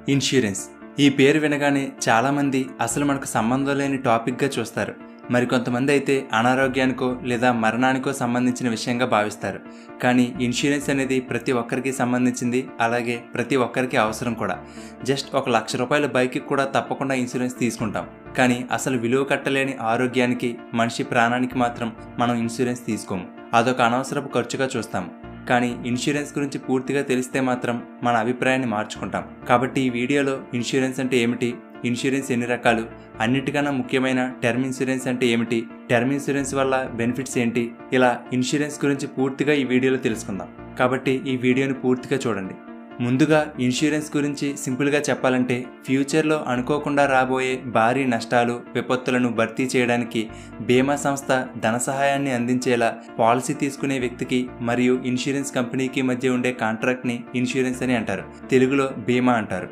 Insurance ఈ పేరు వినగానే చాలామంది అసలు మనకు సంబంధం లేని టాపిక్గా చూస్తారు. మరికొంతమంది అయితే అనారోగ్యానికో లేదా మరణానికో సంబంధించిన విషయంగా భావిస్తారు. కానీ ఇన్సూరెన్స్ అనేది ప్రతి ఒక్కరికి సంబంధించింది, అలాగే ప్రతి ఒక్కరికి అవసరం కూడా. జస్ట్ ₹1,00,000 బైక్కి కూడా తప్పకుండా ఇన్సూరెన్స్ తీసుకుంటాం. కానీ అసలు విలువ కట్టలేని ఆరోగ్యానికి, మనిషి ప్రాణానికి మాత్రం మనం ఇన్సూరెన్స్ తీసుకోము. అదొక అనవసరపు ఖర్చుగా చూస్తాము. కానీ ఇన్సూరెన్స్ గురించి పూర్తిగా తెలిస్తే మాత్రం మన అభిప్రాయాన్ని మార్చుకుంటాం. కాబట్టి ఈ వీడియోలో ఇన్సూరెన్స్ అంటే ఏమిటి, ఇన్సూరెన్స్ ఎన్ని రకాలు, అన్నిటికన్నా ముఖ్యమైన టర్మ్ ఇన్సూరెన్స్ అంటే ఏమిటి, టర్మ్ ఇన్సూరెన్స్ వల్ల బెనిఫిట్స్ ఏంటి, ఇలా ఇన్సూరెన్స్ గురించి పూర్తిగా ఈ వీడియోలో తెలుసుకుందాం. కాబట్టి ఈ వీడియోని పూర్తిగా చూడండి. ముందుగా ఇన్సూరెన్స్ గురించి సింపుల్గా చెప్పాలంటే, ఫ్యూచర్లో అనుకోకుండా రాబోయే భారీ నష్టాలు, విపత్తులను భర్తీ చేయడానికి బీమా సంస్థ ధన సహాయాన్ని అందించేలా పాలసీ తీసుకునే వ్యక్తికి మరియు ఇన్సూరెన్స్ కంపెనీకి మధ్య ఉండే కాంట్రాక్ట్ని ఇన్సూరెన్స్ అని అంటారు. తెలుగులో బీమా అంటారు.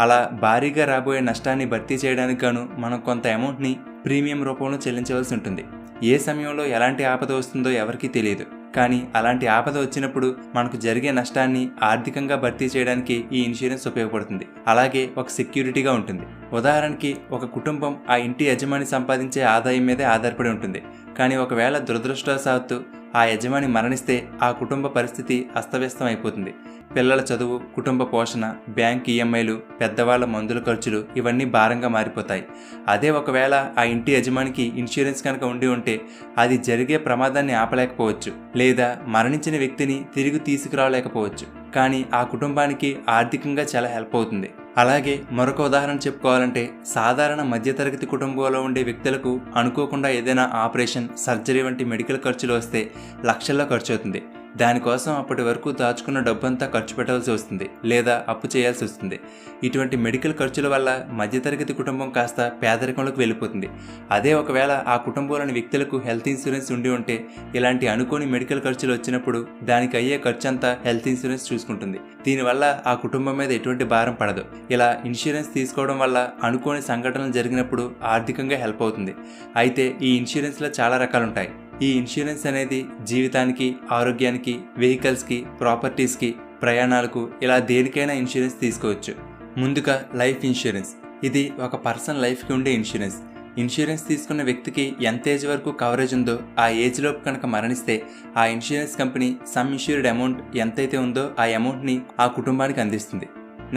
అలా భారీగా రాబోయే నష్టాన్ని భర్తీ చేయడానికి గాను మనం కొంత అమౌంట్ని ప్రీమియం రూపంలో చెల్లించవలసి ఉంటుంది. ఏ సమయంలో ఎలాంటి ఆపద వస్తుందో ఎవరికీ తెలియదు. కానీ అలాంటి ఆపద వచ్చినప్పుడు మనకు జరిగే నష్టాన్ని ఆర్థికంగా భర్తీ చేయడానికి ఈ ఇన్సూరెన్స్ ఉపయోగపడుతుంది. అలాగే ఒక సెక్యూరిటీగా ఉంటుంది. ఉదాహరణకి ఒక కుటుంబం ఆ ఇంటి యజమాని సంపాదించే ఆదాయం మీదే ఆధారపడి ఉంటుంది. కానీ ఒకవేళ దురదృష్టవశాత్తు ఆ యజమాని మరణిస్తే ఆ కుటుంబ పరిస్థితి అస్తవ్యస్తం అయిపోతుంది. పిల్లల చదువు, కుటుంబ పోషణ, బ్యాంక్ ఈఎంఐలు, పెద్దవాళ్ల మందుల ఖర్చులు ఇవన్నీ భారంగా మారిపోతాయి. అదే ఒకవేళ ఆ ఇంటి యజమానికి ఇన్సూరెన్స్ కనుక ఉండి ఉంటే అది జరిగే ప్రమాదాన్ని ఆపలేకపోవచ్చు, లేదా మరణించిన వ్యక్తిని తిరిగి తీసుకురాలేకపోవచ్చు. కానీ ఆ కుటుంబానికి ఆర్థికంగా చాలా హెల్ప్ అవుతుంది. అలాగే మరొక ఉదాహరణ చెప్పుకోవాలంటే, సాధారణ మధ్యతరగతి కుటుంబంలో ఉండే వ్యక్తులకు అనుకోకుండా ఏదైనా ఆపరేషన్, సర్జరీ వంటి మెడికల్ ఖర్చులు వస్తే లక్షల్లో ఖర్చు అవుతుంది. దానికోసం అప్పటి వరకు దాచుకున్న డబ్బంతా ఖర్చు పెట్టాల్సి వస్తుంది, లేదా అప్పు చేయాల్సి వస్తుంది. ఇటువంటి మెడికల్ ఖర్చుల వల్ల మధ్యతరగతి కుటుంబం కాస్త పేదరికంలోకి వెళ్ళిపోతుంది. అదే ఒకవేళ ఆ కుటుంబంలోని వ్యక్తులకు హెల్త్ ఇన్సూరెన్స్ ఉండి ఉంటే ఇలాంటి అనుకోని మెడికల్ ఖర్చులు వచ్చినప్పుడు దానికి అయ్యే ఖర్చంతా హెల్త్ ఇన్సూరెన్స్ చూసుకుంటుంది. దీనివల్ల ఆ కుటుంబం మీద ఎటువంటి భారం పడదు. ఇలా ఇన్సూరెన్స్ తీసుకోవడం వల్ల అనుకోని సంఘటనలు జరిగినప్పుడు ఆర్థికంగా హెల్ప్ అవుతుంది. అయితే ఈ ఇన్సూరెన్స్లో చాలా రకాలుంటాయి. ఈ ఇన్సూరెన్స్ అనేది జీవితానికి, ఆరోగ్యానికి, వెహికల్స్కి, ప్రాపర్టీస్కి, ప్రయాణాలకు ఇలా దేనికైనా ఇన్సూరెన్స్ తీసుకోవచ్చు. ముందుగా లైఫ్ ఇన్సూరెన్స్. ఇది ఒక పర్సన్ లైఫ్కి ఉండే ఇన్సూరెన్స్. ఇన్సూరెన్స్ తీసుకున్న వ్యక్తికి ఎంత ఏజ్ వరకు కవరేజ్ ఉందో ఆ ఏజ్లోపు కనుక మరణిస్తే ఆ insurance company some insured amount ఎంతైతే ఉందో ఆ అమౌంట్ని ఆ కుటుంబానికి అందిస్తుంది.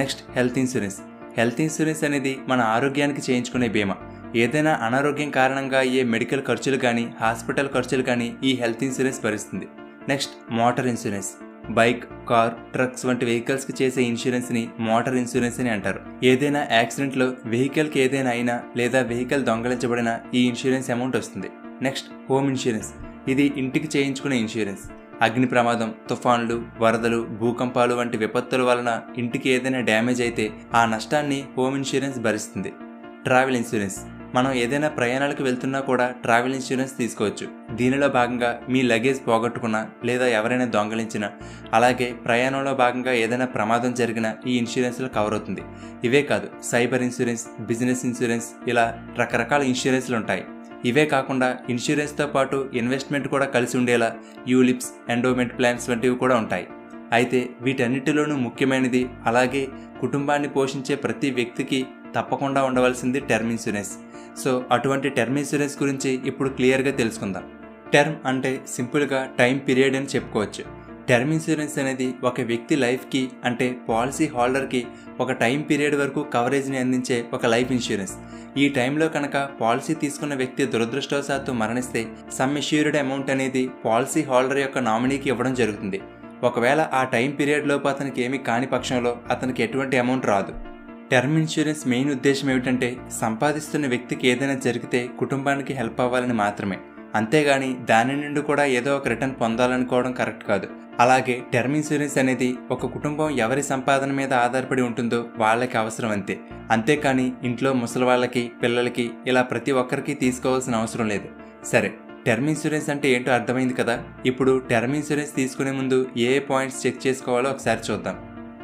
Next health insurance. Health insurance అనేది మన ఆరోగ్యానికి చేయించుకునే బీమా. ఏదైనా అనారోగ్యం కారణంగా అయ్యే మెడికల్ ఖర్చులు కానీ, హాస్పిటల్ ఖర్చులు కానీ ఈ హెల్త్ ఇన్సూరెన్స్ భరిస్తుంది. Next motor insurance. Bike, car, trucks వంటి వెహికల్స్కి చేసే ఇన్సూరెన్స్ని మోటార్ ఇన్సూరెన్స్ అని అంటారు. ఏదైనా యాక్సిడెంట్లో వెహికల్కి ఏదైనా అయినా లేదా వెహికల్ దొంగలించబడినా ఈ ఇన్సూరెన్స్ అమౌంట్ వస్తుంది. Next home insurance. ఇది ఇంటికి చేయించుకునే ఇన్సూరెన్స్. అగ్ని ప్రమాదం, తుఫాన్లు, వరదలు, భూకంపాలు వంటి విపత్తుల వలన ఇంటికి ఏదైనా డ్యామేజ్ అయితే ఆ నష్టాన్ని హోమ్ ఇన్సూరెన్స్ భరిస్తుంది. Travel insurance. మనం ఏదైనా ప్రయాణాలకు వెళ్తున్నా కూడా ట్రావెల్ ఇన్సూరెన్స్ తీసుకోవచ్చు. దీనిలో భాగంగా మీ లగేజ్ పోగొట్టుకున్నా లేదా ఎవరైనా దొంగలించినా, అలాగే ప్రయాణంలో భాగంగా ఏదైనా ప్రమాదం జరిగినా ఈ ఇన్సూరెన్స్లో కవర్ అవుతుంది. ఇవే కాదు, సైబర్ ఇన్సూరెన్స్, బిజినెస్ ఇన్సూరెన్స్ ఇలా రకరకాల ఇన్సూరెన్స్లు ఉంటాయి. ఇవే కాకుండా ఇన్సూరెన్స్తో పాటు ఇన్వెస్ట్మెంట్ కూడా కలిసి ఉండేలా యూలిప్స్, ఎండోమెంట్ ప్లాన్స్ వంటివి కూడా ఉంటాయి. అయితే వీటన్నిటిలోనూ ముఖ్యమైనది, అలాగే కుటుంబాన్ని పోషించే ప్రతి వ్యక్తికి తప్పకుండా ఉండవలసింది టర్మ్ ఇన్సూరెన్స్. సో అటువంటి టర్మ్ ఇన్సూరెన్స్ గురించి ఇప్పుడు క్లియర్గా తెలుసుకుందాం. టర్మ్ అంటే సింపుల్గా టైం పీరియడ్ అని చెప్పుకోవచ్చు. టర్మ్ ఇన్సూరెన్స్ అనేది ఒక వ్యక్తి లైఫ్కి, అంటే పాలసీ హోల్డర్కి ఒక టైం పీరియడ్ వరకు కవరేజ్ని అందించే ఒక లైఫ్ ఇన్సూరెన్స్. ఈ టైంలో కనుక పాలసీ తీసుకున్న వ్యక్తి దురదృష్టవశాత్తు మరణిస్తే సమ్ ఇష్యూర్డ్ అమౌంట్ అనేది పాలసీ హోల్డర్ యొక్క నామినీకి ఇవ్వడం జరుగుతుంది. ఒకవేళ ఆ టైం పీరియడ్లోపు అతనికి ఏమీ కాని పక్షంలో అతనికి ఎటువంటి అమౌంట్ రాదు. టర్మ్ ఇన్సూరెన్స్ మెయిన్ ఉద్దేశం ఏమిటంటే, సంపాదిస్తున్న వ్యక్తికి ఏదైనా జరిగితే కుటుంబానికి హెల్ప్ అవ్వాలని మాత్రమే. అంతేగాని దాని నుండి కూడా ఏదో ఒక రిటర్న్ పొందాలనుకోవడం కరెక్ట్ కాదు. అలాగే టర్మ్ ఇన్సూరెన్స్ అనేది ఒక కుటుంబం ఎవరి సంపాదన మీద ఆధారపడి ఉంటుందో వాళ్ళకి అవసరం అంతే. అంతేకాని ఇంట్లో ముసలి వాళ్ళకి, పిల్లలకి ఇలా ప్రతి ఒక్కరికి తీసుకోవాల్సిన అవసరం లేదు. సరే, టర్మ్ ఇన్సూరెన్స్ అంటే ఏంటో అర్థమైంది కదా. ఇప్పుడు టర్మ్ ఇన్సూరెన్స్ తీసుకునే ముందు ఏ పాయింట్స్ చెక్ చేసుకోవాలో ఒకసారి చూద్దాం.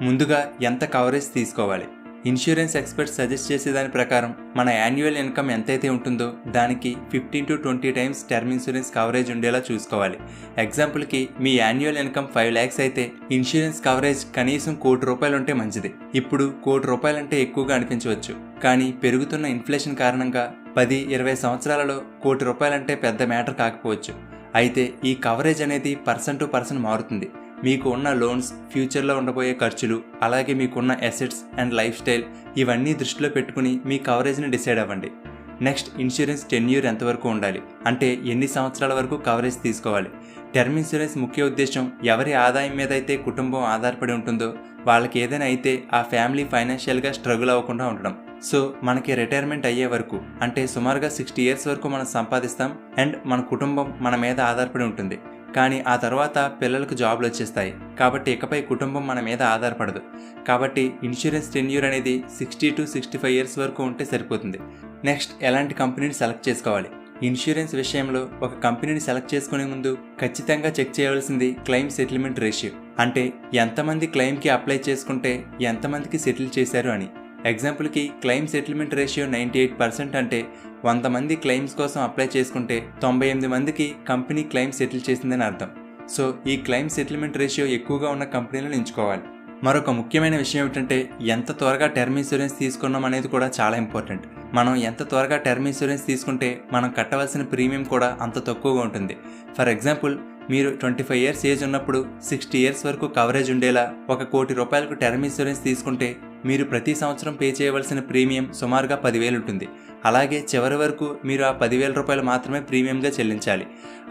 ముందుగా ఎంత కవరేజ్ తీసుకోవాలి. ఇన్సూరెన్స్ ఎక్స్పర్ట్స్ సజెస్ట్ చేసే దాని ప్రకారం మన యాన్యువల్ ఇన్కమ్ ఎంతైతే ఉంటుందో దానికి 15 to 20 times term insurance coverage ఉండేలా చూసుకోవాలి. ఎగ్జాంపుల్కి మీ యాన్యువల్ ఇన్కమ్ 5 lakhs అయితే ఇన్సూరెన్స్ కవరేజ్ కనీసం ₹1,00,00,000 ఉంటే మంచిది. ఇప్పుడు ₹1,00,00,000 అంటే ఎక్కువగా అనిపించవచ్చు, కానీ పెరుగుతున్న ఇన్ఫ్లేషన్ కారణంగా 10-20 సంవత్సరాలలో ₹1,00,00,000 అంటే పెద్ద మ్యాటర్ కాకపోవచ్చు. అయితే ఈ కవరేజ్ అనేది పర్సన్ టు పర్సన్ మారుతుంది. మీకు ఉన్న లోన్స్, ఫ్యూచర్లో ఉండబోయే ఖర్చులు, అలాగే మీకున్న అసెట్స్ అండ్ లైఫ్ స్టైల్ ఇవన్నీ దృష్టిలో పెట్టుకుని మీ కవరేజ్ని డిసైడ్ అవ్వండి. నెక్స్ట్, ఇన్సూరెన్స్ టెన్యూర్ ఎంతవరకు ఉండాలి, అంటే ఎన్ని సంవత్సరాల వరకు కవరేజ్ తీసుకోవాలి. టర్మ్ ఇన్సూరెన్స్ ముఖ్య ఉద్దేశం ఎవరి ఆదాయం మీద అయితే కుటుంబం ఆధారపడి ఉంటుందో వాళ్ళకి ఏదైనా అయితే ఆ ఫ్యామిలీ ఫైనాన్షియల్గా స్ట్రగుల్ అవ్వకుండా ఉండడం. సో మనకి రిటైర్మెంట్ అయ్యే వరకు, అంటే సుమారుగా 60 years వరకు మనం సంపాదిస్తాం అండ్ మన కుటుంబం మన మీద ఆధారపడి ఉంటుంది. కానీ ఆ తర్వాత పిల్లలకు జాబ్లు వచ్చేస్తాయి, కాబట్టి ఇకపై కుటుంబం మన మీద ఆధారపడదు. కాబట్టి ఇన్సూరెన్స్ టెన్యూర్ అనేది 60 to 65 years వరకు ఉంటే సరిపోతుంది. నెక్స్ట్, ఎలాంటి కంపెనీని సెలెక్ట్ చేసుకోవాలి. ఇన్సూరెన్స్ విషయంలో ఒక కంపెనీని సెలెక్ట్ చేసుకునే ముందు ఖచ్చితంగా చెక్ చేయవలసింది క్లెయిమ్ సెటిల్మెంట్ రేషియో, అంటే ఎంతమంది క్లెయిమ్కి అప్లై చేసుకుంటే ఎంతమందికి సెటిల్ చేశారు అని. ఎగ్జాంపుల్కి క్లెయిమ్ సెటిల్మెంట్ రేషియో 98% అంటే 100 మంది క్లెయిమ్స్ కోసం అప్లై చేసుకుంటే 98 మందికి కంపెనీ క్లెయిమ్ సెటిల్ చేసిందని అర్థం. సో ఈ క్లెయిమ్ సెటిల్మెంట్ రేషియో ఎక్కువగా ఉన్న కంపెనీలను ఎంచుకోవాలి. మరొక ముఖ్యమైన విషయం ఏమిటంటే ఎంత త్వరగా టర్మ్ ఇన్సూరెన్స్ తీసుకున్నాం అనేది కూడా చాలా ఇంపార్టెంట్. మనం ఎంత త్వరగా టర్మ్ ఇన్సూరెన్స్ తీసుకుంటే మనం కట్టవలసిన ప్రీమియం కూడా అంత తక్కువగా ఉంటుంది. ఫర్ ఎగ్జాంపుల్, మీరు 25 years ఏజ్ ఉన్నప్పుడు 60 years వరకు కవరేజ్ ఉండేలా ₹1,00,00,000 టర్మ్ ఇన్సూరెన్స్ తీసుకుంటే మీరు ప్రతి సంవత్సరం పే చేయవలసిన ప్రీమియం సుమారుగా 10,000 ఉంటుంది. అలాగే చివరి వరకు మీరు ఆ ₹10,000 మాత్రమే ప్రీమియంగా చెల్లించాలి.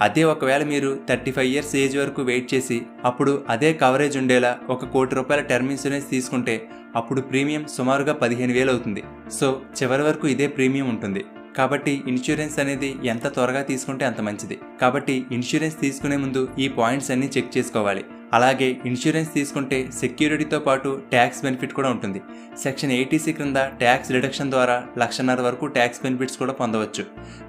అదే ఒకవేళ మీరు 35 years ఏజ్ వరకు వెయిట్ చేసి అప్పుడు అదే కవరేజ్ ఉండేలా ₹1,00,00,000 టర్మ్ ఇన్సూరెన్స్ తీసుకుంటే అప్పుడు ప్రీమియం సుమారుగా 15,000 అవుతుంది. సో చివరి వరకు ఇదే ప్రీమియం ఉంటుంది. కాబట్టి ఇన్సూరెన్స్ అనేది ఎంత త్వరగా తీసుకుంటే అంత మంచిది. కాబట్టి ఇన్సూరెన్స్ తీసుకునే ముందు ఈ పాయింట్స్ అన్ని చెక్ చేసుకోవాలి. అలాగే ఇన్సూరెన్స్ తీసుకుంటే సెక్యూరిటీతో పాటు ట్యాక్స్ బెనిఫిట్ కూడా ఉంటుంది. సెక్షన్ 80C క్రింద ట్యాక్స్ రిడక్షన్ ద్వారా ₹1,50,000 వరకు ట్యాక్స్ బెనిఫిట్స్ కూడా పొందవచ్చు.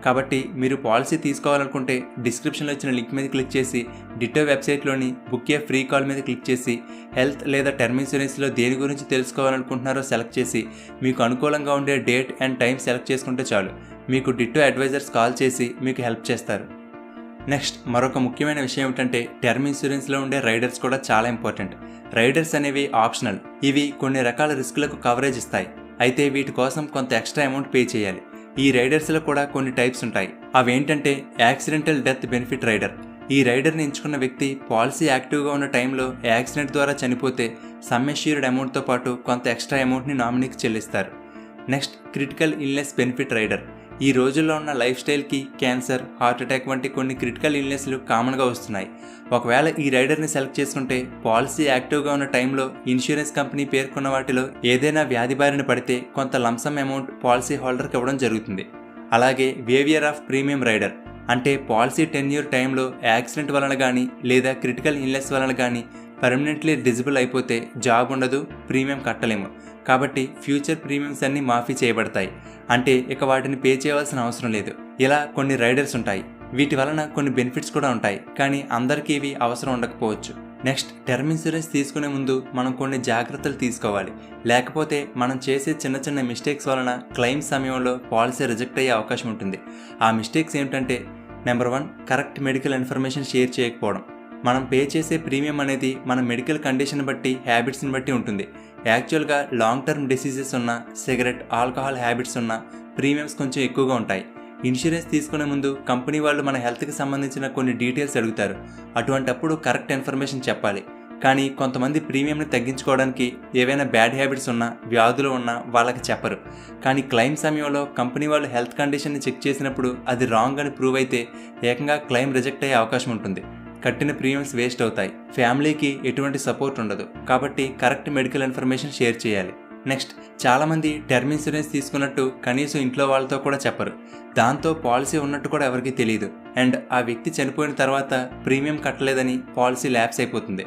కాబట్టి మీరు పాలసీ తీసుకోవాలనుకుంటే డిస్క్రిప్షన్లో ఇచ్చిన లింక్ మీద క్లిక్ చేసి డిటో వెబ్సైట్లోని బుక్ ఏ ఫ్రీ కాల్ మీద క్లిక్ చేసి హెల్త్ లేదా టర్మ్ ఇన్సూరెన్స్లో దేని గురించి తెలుసుకోవాలనుకుంటున్నారో సెలెక్ట్ చేసి మీకు అనుకూలంగా ఉండే డేట్ అండ్ టైం సెలెక్ట్ చేసుకుంటే చాలు. మీకు డిటో అడ్వైజర్స్ కాల్ చేసి మీకు హెల్ప్ చేస్తారు. నెక్స్ట్, మరొక ముఖ్యమైన విషయం ఏమిటంటే టర్మ్ ఇన్సూరెన్స్లో ఉండే రైడర్స్ కూడా చాలా ఇంపార్టెంట్. రైడర్స్ అనేవి ఆప్షనల్. ఇవి కొన్ని రకాల రిస్కులకు కవరేజ్ ఇస్తాయి, అయితే వీటి కోసం కొంత ఎక్స్ట్రా అమౌంట్ పే చేయాలి. ఈ రైడర్స్లో కూడా కొన్ని టైప్స్ ఉంటాయి. అవేంటంటే యాక్సిడెంటల్ డెత్ బెనిఫిట్ రైడర్. ఈ రైడర్ని ఎంచుకున్న వ్యక్తి పాలసీ యాక్టివ్గా ఉన్న టైంలో యాక్సిడెంట్ ద్వారా చనిపోతే సమ్ అష్యూర్డ్ అమౌంట్తో పాటు కొంత ఎక్స్ట్రా అమౌంట్ని నామినీకి చెల్లిస్తారు. Next, critical illness benefit rider. ఈ రోజుల్లో ఉన్న లైఫ్ స్టైల్కి క్యాన్సర్, హార్ట్ అటాక్ వంటి కొన్ని క్రిటికల్ ఇల్నెస్లు కామన్గా వస్తున్నాయి. ఒకవేళ ఈ రైడర్ని సెలెక్ట్ చేసుకుంటే పాలసీ యాక్టివ్గా ఉన్న టైంలో ఇన్సూరెన్స్ కంపెనీ పేర్కొన్న వాటిలో ఏదైనా వ్యాధి బారిన పడితే కొంత లంసమ్ అమౌంట్ పాలసీ హోల్డర్కి ఇవ్వడం జరుగుతుంది. అలాగే వేవియర్ ఆఫ్ ప్రీమియం రైడర్, అంటే పాలసీ టెన్యూర్ టైంలో యాక్సిడెంట్ వలన కానీ లేదా క్రిటికల్ ఇల్నెస్ వలన కానీ పర్మనెంట్లీ డిజబుల్ అయిపోతే జాబ్ ఉండదు, ప్రీమియం కట్టలేము. కాబట్టి ఫ్యూచర్ ప్రీమియమ్స్ అన్నీ మాఫీ చేయబడతాయి, అంటే ఇక వాటిని పే చేయవలసిన అవసరం లేదు. ఇలా కొన్ని రైడర్స్ ఉంటాయి. వీటి వలన కొన్ని బెనిఫిట్స్ కూడా ఉంటాయి, కానీ అందరికీ ఇవి అవసరం ఉండకపోవచ్చు. నెక్స్ట్, టర్మ్ ఇన్సూరెన్స్ తీసుకునే ముందు మనం కొన్ని జాగ్రత్తలు తీసుకోవాలి. లేకపోతే మనం చేసే చిన్న చిన్న మిస్టేక్స్ వలన క్లెయిమ్ సమయంలో పాలసీ రిజెక్ట్ అయ్యే అవకాశం ఉంటుంది. ఆ మిస్టేక్స్ ఏమిటంటే, number 1, correct medical information share చేయకపోవడం. మనం పే చేసే ప్రీమియం అనేది మన మెడికల్ కండిషన్ బట్టి, హ్యాబిట్స్ని బట్టి ఉంటుంది. యాక్చువల్గా లాంగ్ టర్మ్ డిసీజెస్ ఉన్న, సిగరెట్, ఆల్కహాల్ హ్యాబిట్స్ ఉన్న ప్రీమియమ్స్ కొంచెం ఎక్కువగా ఉంటాయి. ఇన్సూరెన్స్ తీసుకునే ముందు కంపెనీ వాళ్ళు మన హెల్త్కి సంబంధించిన కొన్ని డీటెయిల్స్ అడుగుతారు. అటువంటప్పుడు కరెక్ట్ ఇన్ఫర్మేషన్ చెప్పాలి. కానీ కొంతమంది ప్రీమియంని తగ్గించుకోవడానికి ఏవైనా బ్యాడ్ హ్యాబిట్స్ ఉన్నా, వ్యాధులు ఉన్నా వాళ్ళకి చెప్పరు. కానీ క్లెయిమ్ సమయంలో కంపెనీ వాళ్ళు హెల్త్ కండిషన్ని చెక్ చేసినప్పుడు అది రాంగ్ అని ప్రూవ్ అయితే ఏకంగా క్లెయిమ్ రిజెక్ట్ అయ్యే అవకాశం ఉంటుంది. కట్టిన ప్రీమియమ్స్ వేస్ట్ అవుతాయి, ఫ్యామిలీకి ఎటువంటి సపోర్ట్ ఉండదు. కాబట్టి కరెక్ట్ మెడికల్ ఇన్ఫర్మేషన్ షేర్ చేయాలి. నెక్స్ట్, చాలామంది టర్మ్ ఇన్సూరెన్స్ తీసుకున్నట్టు కనీసం ఇంట్లో వాళ్ళతో కూడా చెప్పరు. దాంతో పాలసీ ఉన్నట్టు కూడా ఎవరికీ తెలియదు. అండ్ ఆ వ్యక్తి చనిపోయిన తర్వాత ప్రీమియం కట్టలేదని పాలసీ ల్యాప్స్ అయిపోతుంది.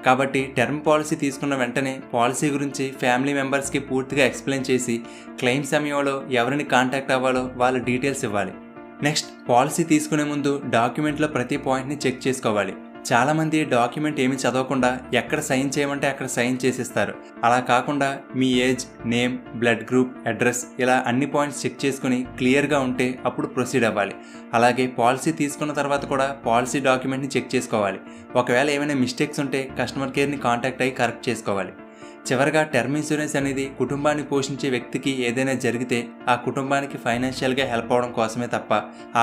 కాబట్టి టర్మ్ పాలసీ తీసుకున్న వెంటనే పాలసీ గురించి ఫ్యామిలీ మెంబర్స్కి పూర్తిగా ఎక్స్ప్లెయిన్ చేసి క్లెయిమ్ సమయంలో ఎవరిని కాంటాక్ట్ అవ్వాలో వాళ్ళ డీటెయిల్స్ ఇవ్వాలి. నెక్స్ట్, పాలసీ తీసుకునే ముందు డాక్యుమెంట్లో ప్రతి పాయింట్ని చెక్ చేసుకోవాలి. చాలామంది డాక్యుమెంట్ ఏమి చదవకుండా ఎక్కడ సైన్ చేయమంటే అక్కడ సైన్ చేసేస్తారు. అలా కాకుండా మీ age, name, blood group, address ఇలా అన్ని పాయింట్స్ చెక్ చేసుకుని క్లియర్గా ఉంటే అప్పుడు ప్రొసీడ్ అవ్వాలి. అలాగే పాలసీ తీసుకున్న తర్వాత కూడా పాలసీ డాక్యుమెంట్ని చెక్ చేసుకోవాలి. ఒకవేళ ఏమైనా మిస్టేక్స్ ఉంటే కస్టమర్ కేర్ని కాంటాక్ట్ అయ్యి కరెక్ట్ చేసుకోవాలి. చివరగా టర్మ్ ఇన్సూరెన్స్ అనేది కుటుంబాన్ని పోషించే వ్యక్తికి ఏదైనా జరిగితే ఆ కుటుంబానికి ఫైనాన్షియల్గా హెల్ప్ అవడం కోసమే తప్ప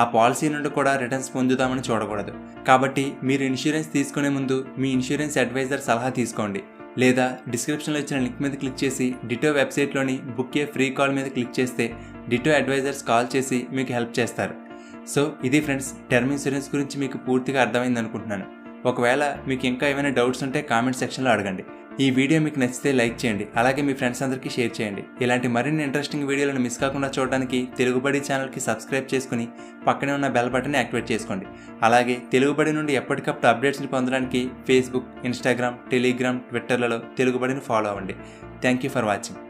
ఆ పాలసీ నుండి కూడా రిటర్న్స్ పొందుదామని చూడకూడదు. కాబట్టి మీరు ఇన్సూరెన్స్ తీసుకునే ముందు మీ ఇన్సూరెన్స్ అడ్వైజర్ సలహా తీసుకోండి. లేదా డిస్క్రిప్షన్లో ఇచ్చిన లింక్ మీద క్లిక్ చేసి డిటో వెబ్సైట్లోని బుక్ ఏ ఫ్రీ కాల్ మీద క్లిక్ చేస్తే డిటో అడ్వైజర్స్ కాల్ చేసి మీకు హెల్ప్ చేస్తారు. సో ఇది ఫ్రెండ్స్, టర్మ్ ఇన్సూరెన్స్ గురించి మీకు పూర్తిగా అర్థమైంది అనుకుంటున్నాను. ఒకవేళ మీకు ఇంకా ఏమైనా డౌట్స్ ఉంటే కామెంట్ సెక్షన్లో అడగండి. ఈ వీడియో మీకు నచ్చితే లైక్ చేయండి, అలాగే మీ ఫ్రెండ్స్ అందరికీ షేర్ చేయండి. ఇలాంటి మరిన్ని ఇంట్రెస్టింగ్ వీడియోలను మిస్ కాకుండా చూడడానికి తెలుగుబడి ఛానల్కి సబ్స్క్రైబ్ చేసుకుని పక్కనే ఉన్న బెల్ బటన్ని యాక్టివేట్ చేసుకోండి. అలాగే తెలుగుబడి నుండి ఎప్పటికప్పుడు అప్డేట్స్ని పొందడానికి ఫేస్బుక్, ఇన్స్టాగ్రామ్, టెలిగ్రామ్, ట్విట్టర్లలో తెలుగుబడిని ఫాలో అవ్వండి. Thank you for watching.